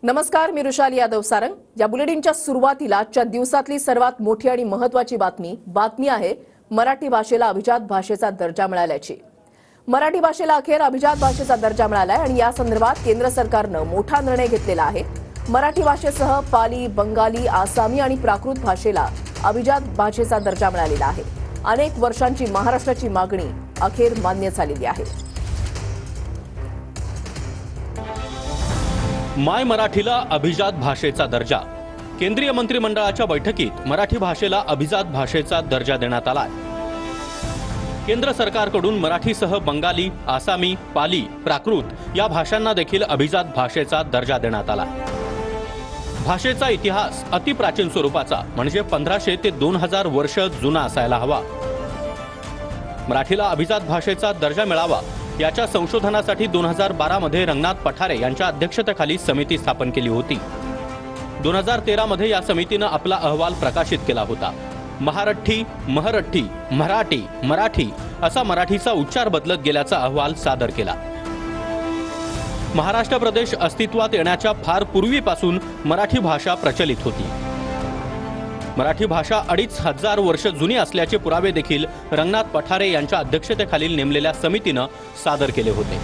नमस्कार, मी रुशाली यादव सारंग। या बुलेटिनच्या सुरुवातीला आजच्या दिवसातली सर्वात मोठी आणि महत्त्वाची बातमी आहे मराठी भाषेला अभिजात भाषेचा दर्जा मिळाल्याची। मराठी भाषेला अखेर अभिजात भाषेचा दर्जा मिळालाय आणि या संदर्भात केंद्र सरकारने मोठा निर्णय घेतलेला आहे। मराठी भाषेसह पाली, बंगाली, आसामी आणि प्राकृत भाषेला अभिजात भाषेचा दर्जा मिळालेला आहे। अनेक वर्षांची महाराष्ट्राची मागणी अखेर मान्य झालेली आहे। माय मराठीला अभिजात भाषेचा दर्जा। केंद्रीय मंत्रिमंडळाच्या बैठकीत मराठी भाषेला अभिजात भाषेचा दर्जा देण्यात आला। केंद्र सरकारकडून मराठीसह बंगाली, आसामी, पाली, प्राकृत या भाषांना देखील अभिजात भाषेचा दर्जा देण्यात आला। भाषेचा इतिहास अतिप्राचीन स्वरूपाचा म्हणजे 1500 ते 2000 वर्ष जुना असायला हवा। मराठीला अभिजात भाषेचा दर्जा मिळावा याच्या संशोधनासाठी 2012 मध्ये रंगनाथ पठारे यांच्या अध्यक्षतेखाली समिती स्थापन केली होती। 2013 मध्ये या समितीने आपला अहवाल प्रकाशित केला होता। महारठ्ठी, महरठ्ठी, मराठी, मराठी असा मराठीचा उच्चार बदलत गेल्याचा अहवाल सादर केला। महाराष्ट्र प्रदेश अस्तित्वात येण्याच्या फार पूर्वीपासून मराठी भाषा प्रचलित होती। मराठी भाषा 2500 वर्ष जुनी असल्याचे पुरावे देखील रंगनाथ पठारे यांच्या अध्यक्षतेखालील नेमलेल्या समितीने सादर केले होते।